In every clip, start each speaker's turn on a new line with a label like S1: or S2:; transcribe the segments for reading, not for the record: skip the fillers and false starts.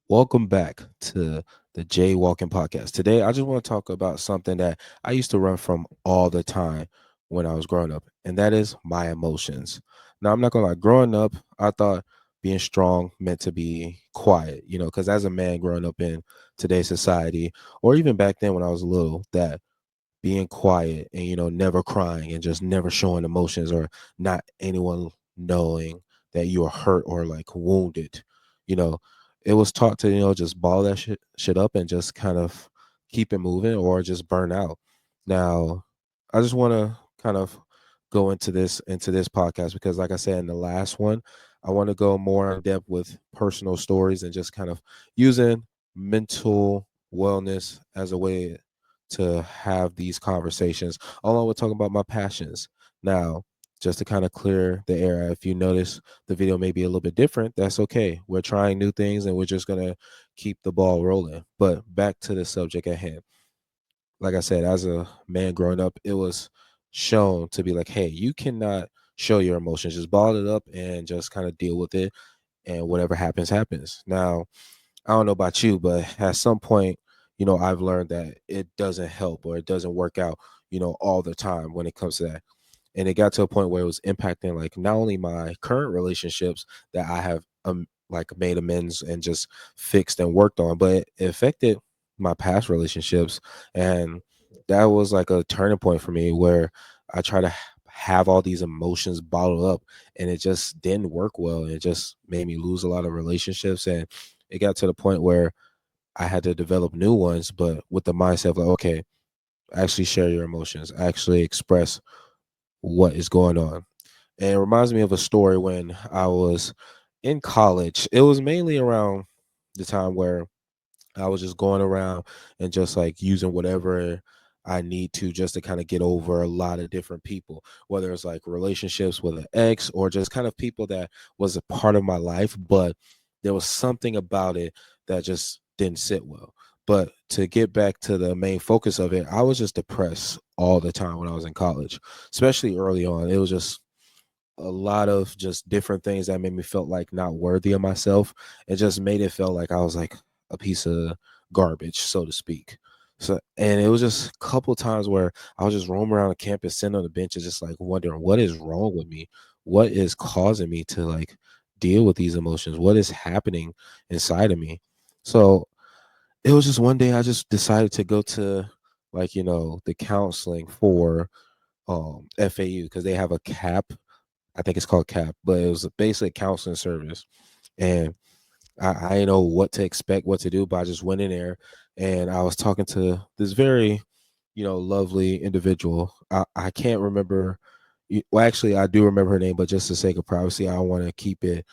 S1: Welcome back to the Jay Walking Podcast. Today, I just want to talk about something that I used to run from all the time when I was growing up, and that is my emotions. Now, I'm not gonna lie, growing up, I thought being strong meant to be quiet, because as a man growing up in today's society, or even back then when I was little, that being quiet and never crying and just never showing emotions or not anyone knowing that you are hurt or like wounded, you know it was taught to just ball that shit up and just kind of keep it moving or just burn out. Now I just want to kind of go into this podcast because like I said in the last one, I want to go more in depth with personal stories and just kind of using mental wellness as a way to have these conversations, along with talking about my passions. Now, just to kind of clear the air, if you notice the video may be a little bit different, that's okay. We're trying new things and we're just going to keep the ball rolling. But back to the subject at hand. Like I said, as a man growing up, it was shown to be like, hey, you cannot show your emotions, just ball it up and just kind of deal with it. And whatever happens, happens. Now, I don't know about you, but at some point, I've learned that it doesn't help or it doesn't work out, all the time when it comes to that. And it got to a point where it was impacting like not only my current relationships that I have like made amends and just fixed and worked on, but it affected my past relationships. And that was like a turning point for me where I try to have all these emotions bottled up and it just didn't work well. It just made me lose a lot of relationships, and it got to the point where I had to develop new ones, but with the mindset of like, okay, actually share your emotions, actually express what is going on. And it reminds me of a story when I was in college. It was mainly around the time where I was just going around and just like using whatever I need to just to kind of get over a lot of different people, whether it's like relationships with an ex or just kind of people that was a part of my life, but there was something about it that just didn't sit well. But to get back to the main focus of it, I was just depressed all the time when I was in college, especially early on. It was just a lot of just different things that made me felt like not worthy of myself. It just made it feel like I was like a piece of garbage, so to speak. So, and it was just a couple times where I was just roaming around the campus, sitting on the benches, just like wondering what is wrong with me, what is causing me to like deal with these emotions, what is happening inside of me. So it was just one day I just decided to go to like the counseling for FAU because they have a CAP. I think it's called CAP, but it was a basic counseling service. And I didn't know what to expect, what to do, but I just went in there and I was talking to this very, lovely individual. I can't remember. Well, actually, I do remember her name, but just for sake of privacy, I don't want to keep it,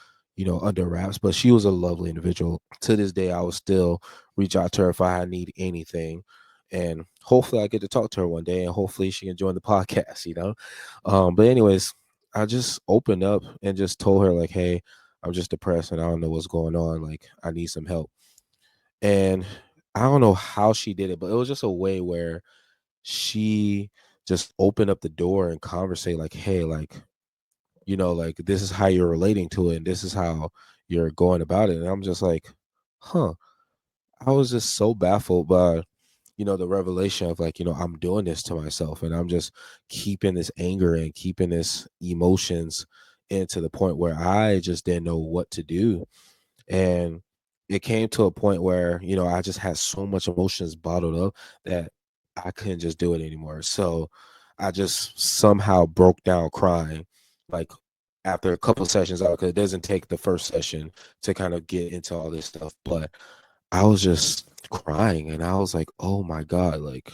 S1: under wraps. But she was a lovely individual. To this day, I will still reach out to her if I need anything. And hopefully, I get to talk to her one day, and hopefully, she can join the podcast. But anyways, I just opened up and just told her like, "Hey, I'm just depressed and I don't know what's going on. Like, I need some help." And I don't know how she did it, but it was just a way where she just opened up the door and conversate like, hey, like, like this is how you're relating to it and this is how you're going about it. And I'm just like, huh. I was just so baffled by, the revelation of like, I'm doing this to myself and I'm just keeping this anger and keeping this emotions into the point where I just didn't know what to do. And it came to a point where, I just had so much emotions bottled up that I couldn't just do it anymore. So I just somehow broke down crying. Like after a couple sessions out, because it doesn't take the first session to kind of get into all this stuff. But I was just crying and I was like, oh my God, like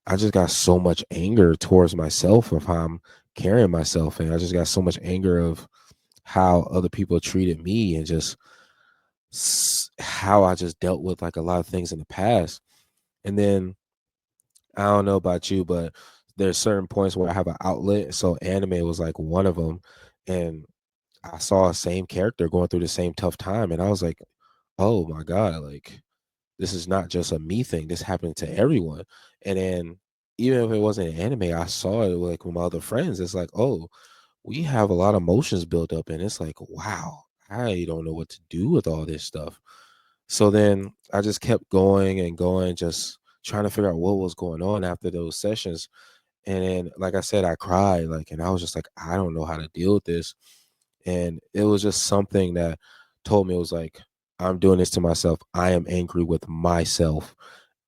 S1: I just got so much anger towards myself of how I'm carrying myself. And I just got so much anger of how other people treated me and just how I just dealt with like a lot of things in the past. And then I don't know about you, but there's certain points where I have an outlet. So anime was like one of them. And I saw a same character going through the same tough time. And I was like, oh my God, like this is not just a me thing. This happened to everyone. And then even if it wasn't an anime, I saw it like with my other friends. It's like, oh, we have a lot of emotions built up. And it's like, wow, I don't know what to do with all this stuff. So then I just kept going and going, just trying to figure out what was going on after those sessions. And then, like I said, I cried, like, and I was just like, I don't know how to deal with this. And it was just something that told me, it was like, I'm doing this to myself. I am angry with myself.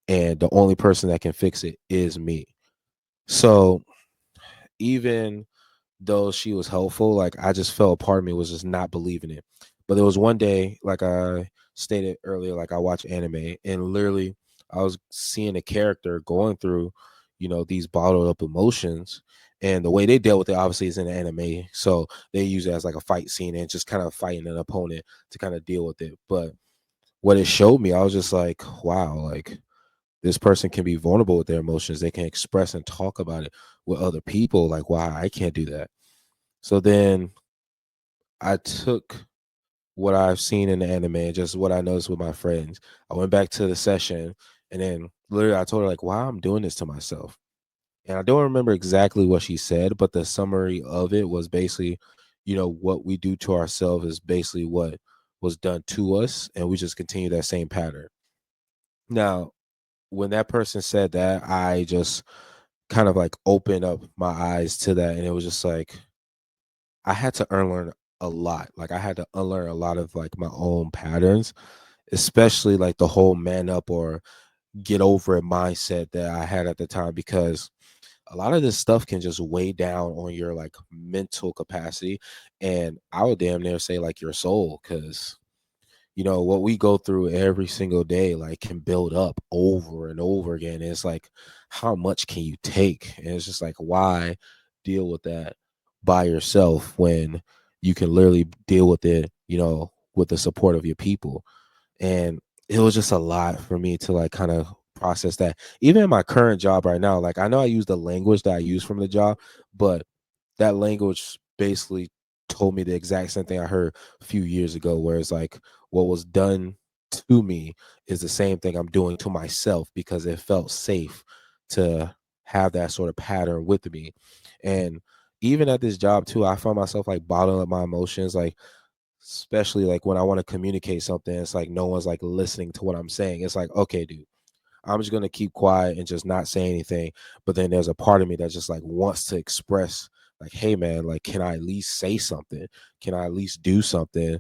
S1: And the only person that can fix it is me. So even though she was helpful, like I just felt a part of me was just not believing it. But there was one day, like I stated earlier, like I watch anime and literally I was seeing a character going through, these bottled up emotions. And the way they dealt with it obviously is in the anime. So they use it as like a fight scene and just kind of fighting an opponent to kind of deal with it. But what it showed me, I was just like, wow, like this person can be vulnerable with their emotions. They can express and talk about it with other people. Like, wow, I can't do that. So then I took what I've seen in the anime and just what I noticed with my friends. I went back to the session and then literally I told her like, "Why I'm doing this to myself." And I don't remember exactly what she said, but the summary of it was basically, what we do to ourselves is basically what was done to us, and we just continue that same pattern. Now, when that person said that, I just kind of like opened up my eyes to that, and it was just like I had to unlearn a lot. Like I had to unlearn a lot of like my own patterns, especially like the whole man up or get over it mindset that I had at the time because a lot of this stuff can just weigh down on your like mental capacity and I would damn near say like your soul cuz what we go through every single day like can build up over and over again. It's like how much can you take? And it's just like why deal with that by yourself when you can literally deal with it, with the support of your people. And it was just a lot for me to like kind of process that. Even in my current job right now, like I know I use the language that I use from the job, but that language basically told me the exact same thing I heard a few years ago, where it's like what was done to me is the same thing I'm doing to myself because it felt safe to have that sort of pattern with me. And even at this job too, I found myself like bottling up my emotions, like especially like when I want to communicate something, it's like no one's like listening to what I'm saying. It's like, okay, dude, I'm just gonna keep quiet and just not say anything. But then there's a part of me that just like wants to express, like, hey man, like, can I at least say something? Can I at least do something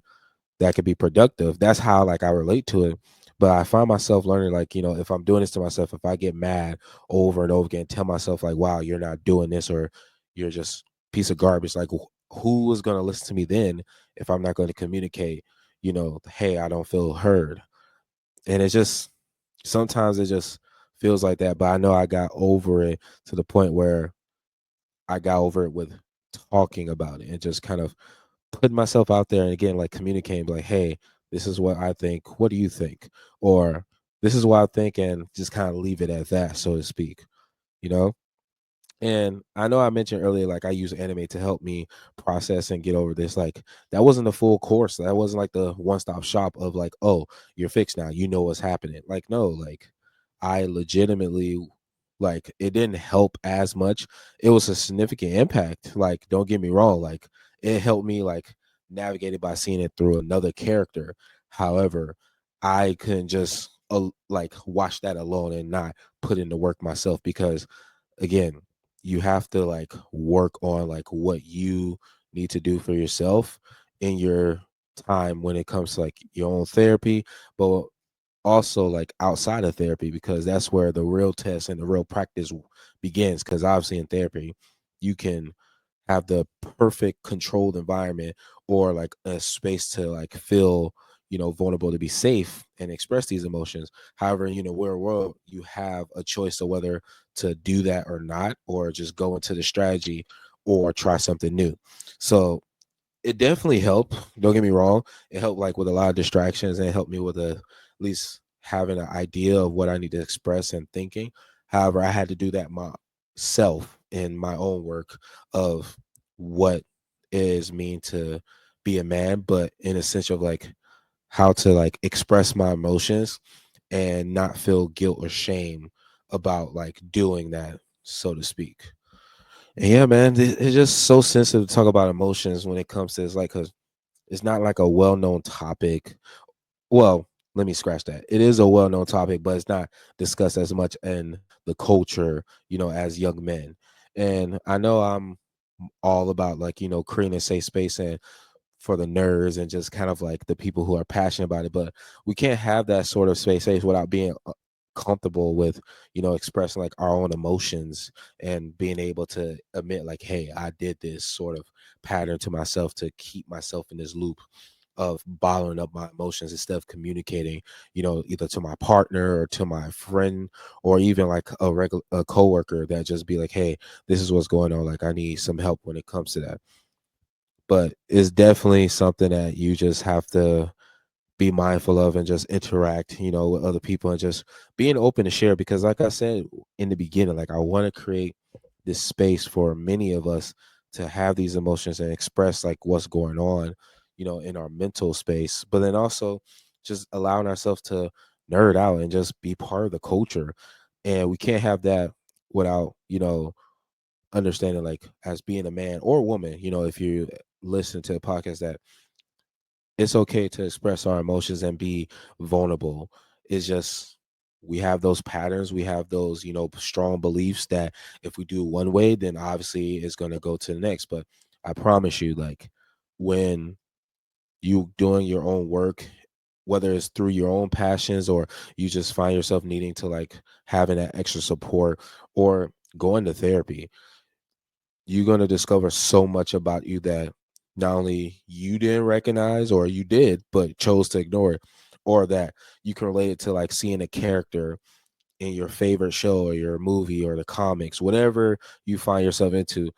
S1: that could be productive? That's how like I relate to it. But I find myself learning, like, if I'm doing this to myself, if I get mad over and over again, tell myself like, wow, you're not doing this or you're just a piece of garbage. Like who is gonna listen to me then if I'm not going to communicate, hey, I don't feel heard. And it's just sometimes it just feels like that, but I know I got over it to the point where I got over it with talking about it and just kind of putting myself out there and again like communicating like, hey, this is what I think. What do you think? Or this is what I think and just kind of leave it at that, so to speak, you know? And I know I mentioned earlier, like I use anime to help me process and get over this. Like that wasn't the full course. That wasn't like the one-stop shop of like, oh, you're fixed now. You know what's happening. Like, no, like I legitimately like it didn't help as much. It was a significant impact. Like, don't get me wrong, like it helped me like navigate it by seeing it through another character. However, I couldn't just like watch that alone and not put in the work myself because again, you have to like work on like what you need to do for yourself in your time when it comes to like your own therapy, but also like outside of therapy because that's where the real test and the real practice begins because obviously in therapy you can have the perfect controlled environment or like a space to like feel vulnerable to be safe and express these emotions. However, real world you have a choice of whether to do that or not or just go into the strategy or try something new. So it definitely helped. Don't get me wrong. It helped like with a lot of distractions and it helped me with at least having an idea of what I need to express and thinking. However, I had to do that myself in my own work of what is mean to be a man, but in a sense of like how to like express my emotions and not feel guilt or shame about like doing that, so to speak. And yeah, man, it's just so sensitive to talk about emotions when it comes to it's like 'cause it's not like a well-known topic. Well, let me scratch that. It is a well-known topic, but it's not discussed as much in the culture, as young men. And I know I'm all about, like, creating a safe space and for the nerds and just kind of like the people who are passionate about it. But we can't have that sort of space without being comfortable with, expressing like our own emotions and being able to admit like, hey, I did this sort of pattern to myself to keep myself in this loop of bottling up my emotions instead of communicating, either to my partner or to my friend or even like a coworker that just be like, hey, this is what's going on. Like, I need some help when it comes to that. But it's definitely something that you just have to be mindful of and just interact, with other people and just being open to share. Because like I said in the beginning, like, I want to create this space for many of us to have these emotions and express like what's going on, in our mental space, but then also just allowing ourselves to nerd out and just be part of the culture. And we can't have that without, understanding, like, as being a man or woman, if you listen to a podcast, that it's okay to express our emotions and be vulnerable. It's just we have those patterns, we have those, strong beliefs that if we do one way, then obviously it's going to go to the next. But I promise you, like, when you doing your own work, whether it's through your own passions or you just find yourself needing to like having that extra support or going to therapy, you're going to discover so much about you that not only you didn't recognize or you did but chose to ignore it, or that you can relate it to like seeing a character in your favorite show or your movie or the comics, whatever you find yourself into.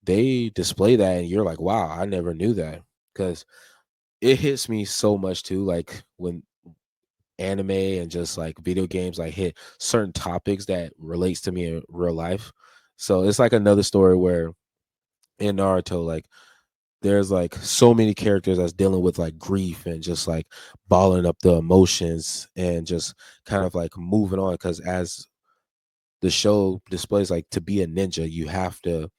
S1: They display that and you're like, wow, I never knew that. Because it hits me so much too, like when anime and just like video games like hit certain topics that relates to me in real life. So it's like another story where in Naruto, like, there's like so many characters that's dealing with like grief and just like balling up the emotions and just kind of like moving on. Because as the show displays, like, to be a ninja, you have to,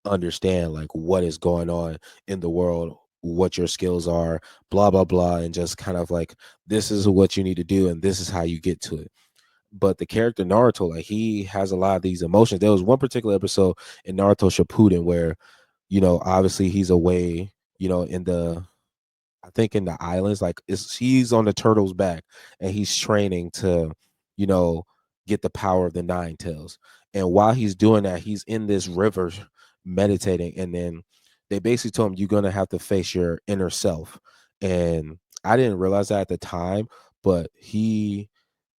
S1: understand like what is going on in the world, what your skills are, blah, blah, blah. And just kind of like, this is what you need to do and this is how you get to it. But the character Naruto, like, he has a lot of these emotions. There was one particular episode in Naruto Shippuden where, obviously he's away, in the, I think in the islands, like, he's on the turtle's back and he's training to, you know, get the power of the nine tails. And while he's doing that, he's in this river meditating. And then they basically told him, you're gonna have to face your inner self. And I didn't realize that at the time, but he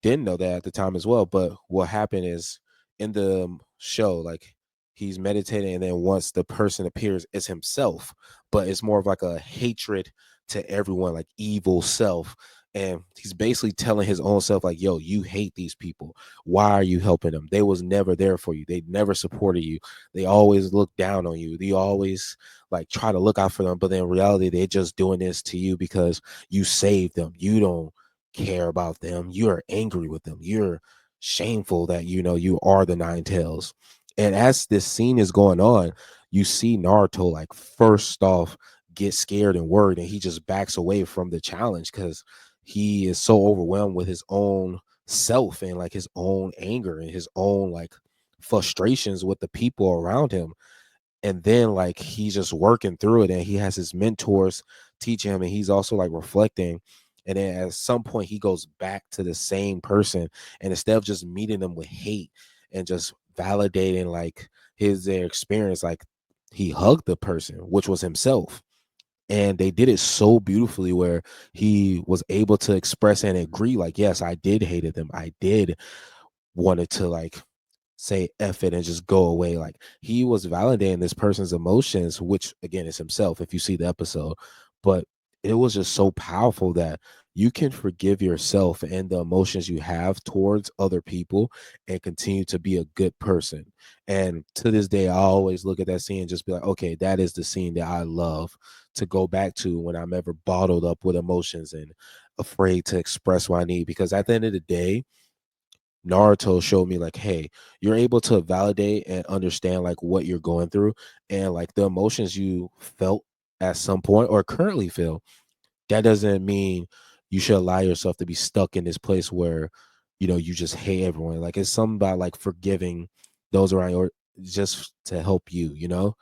S1: didn't know that at the time as well. But what happened is in the show, like, he's meditating, and then once the person appears, it's himself, but it's more of like a hatred to everyone, like evil self. And he's basically telling his own self, like, yo, you hate these people. Why are you helping them? They was never there for you. They never supported you. They always look down on you. They always like try to look out for them. But then in reality, they're just doing this to you because you saved them. You don't care about them. You're angry with them. You're shameful that you are the nine tails. And as this scene is going on, you see Naruto, like, first off get scared and worried, and he just backs away from the challenge because he is so overwhelmed with his own self and like his own anger and his own like frustrations with the people around him. And then like he's just working through it and he has his mentors teaching him and he's also like reflecting. And then at some point he goes back to the same person, and instead of just meeting them with hate and just validating like their experience, like, he hugged the person, which was himself. And they did it so beautifully where he was able to express and agree, like, yes, I did hated them, I did wanted to like say F it and just go away. Like, he was validating this person's emotions, which again is himself, if you see the episode. But it was just so powerful that you can forgive yourself and the emotions you have towards other people and continue to be a good person. And to this day, I always look at that scene and just be like, okay, that is the scene that I love to go back to when I'm ever bottled up with emotions and afraid to express what I need. Because at the end of the day, Naruto showed me like, hey, you're able to validate and understand like what you're going through and like the emotions you felt at some point or currently feel. That doesn't mean you should allow yourself to be stuck in this place where, you just hate everyone. Like it's something about like forgiving those around you, or just to help you, you know?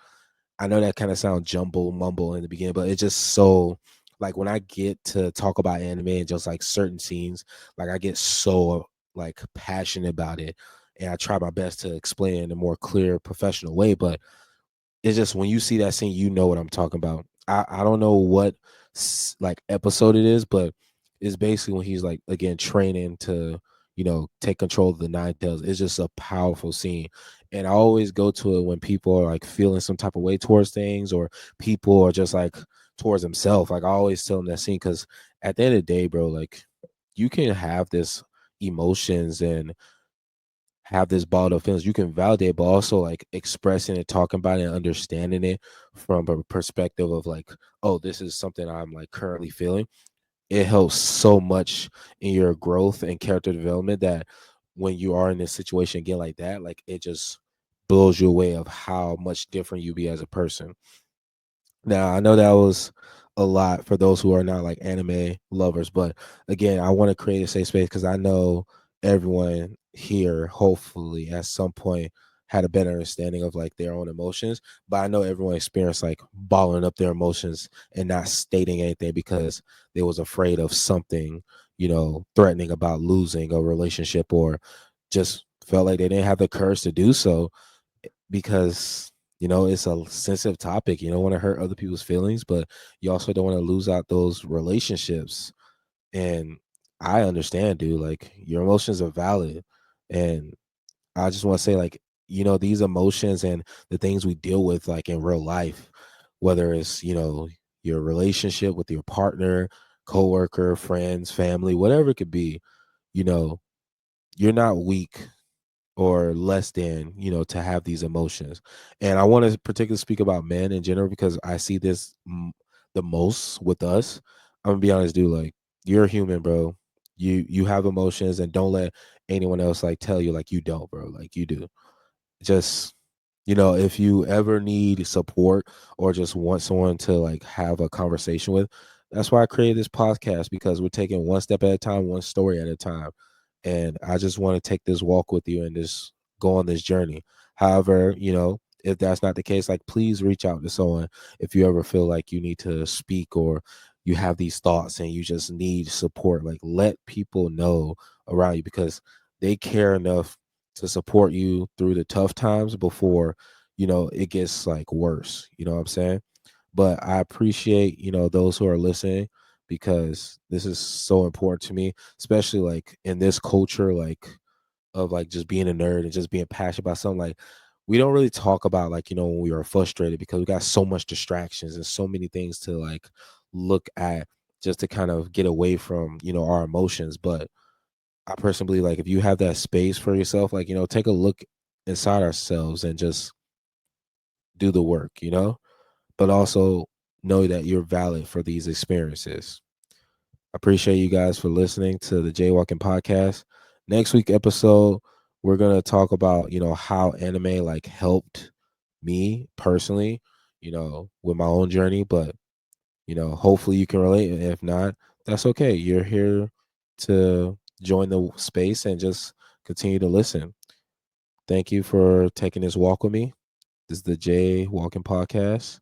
S1: I know that kind of sound jumble mumble in the beginning, but it's just so like when I get to talk about anime and just like certain scenes, like I get so like passionate about it, and I try my best to explain it in a more clear professional way. But it's just when you see that scene, you know what I'm talking about. I don't know what like episode it is, but it's basically when he's like again training to take control of the Nine Tails. It's just a powerful scene, and I always go to it when people are like feeling some type of way towards things, or people are just like towards themselves. Like I always tell them that scene because at the end of the day, bro, like you can have this emotions and have this bottled up feelings. You can validate, but also like expressing it, talking about it, and understanding it from a perspective of like, oh, this is something I'm like currently feeling. It helps so much in your growth and character development that when you are in this situation again like that, like it just blows you away of how much different you be as a person. Now, I know that was a lot for those who are not like anime lovers, but again, I want to create a safe space because I know everyone here, hopefully, at some point, had a better understanding of like their own emotions. But I know everyone experienced like balling up their emotions and not stating anything because they was afraid of something, threatening about losing a relationship, or just felt like they didn't have the courage to do so because it's a sensitive topic. You don't want to hurt other people's feelings, but you also don't want to lose out those relationships. And I understand, dude, like your emotions are valid. And I just want to say, like, these emotions and the things we deal with, like in real life, whether it's, your relationship with your partner, coworker, friends, family, whatever it could be, you know, you're not weak or less than, to have these emotions. And I want to particularly speak about men in general because I see this the most with us. I'm gonna be honest, dude. Like you're a human, bro. You have emotions, and don't let anyone else like tell you like you don't, bro. Like you do. Just if you ever need support or just want someone to like have a conversation with, that's why I created this podcast, because we're taking one step at a time, one story at a time. And I just want to take this walk with you and just go on this journey. However, if that's not the case, like please reach out to someone if you ever feel like you need to speak, or you have these thoughts and you just need support. Like let people know around you, because they care enough to support you through the tough times before it gets like worse. You know what I'm saying? But I appreciate those who are listening, because this is so important to me, especially like in this culture, like of like just being a nerd and just being passionate about something. Like we don't really talk about like when we are frustrated, because we got so much distractions and so many things to like look at, just to kind of get away from our emotions. But I personally believe, like, if you have that space for yourself, like, take a look inside ourselves and just do the work, but also know that you're valid for these experiences. I appreciate you guys for listening to the Jaywalking podcast. Next week episode, we're gonna talk about, how anime like helped me personally, with my own journey. But, hopefully you can relate. And if not, that's okay. You're here to join the space and just continue to listen. Thank you for taking this walk with me. This is the Jay Walking Podcast.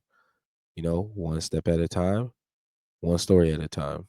S1: One step at a time, one story at a time.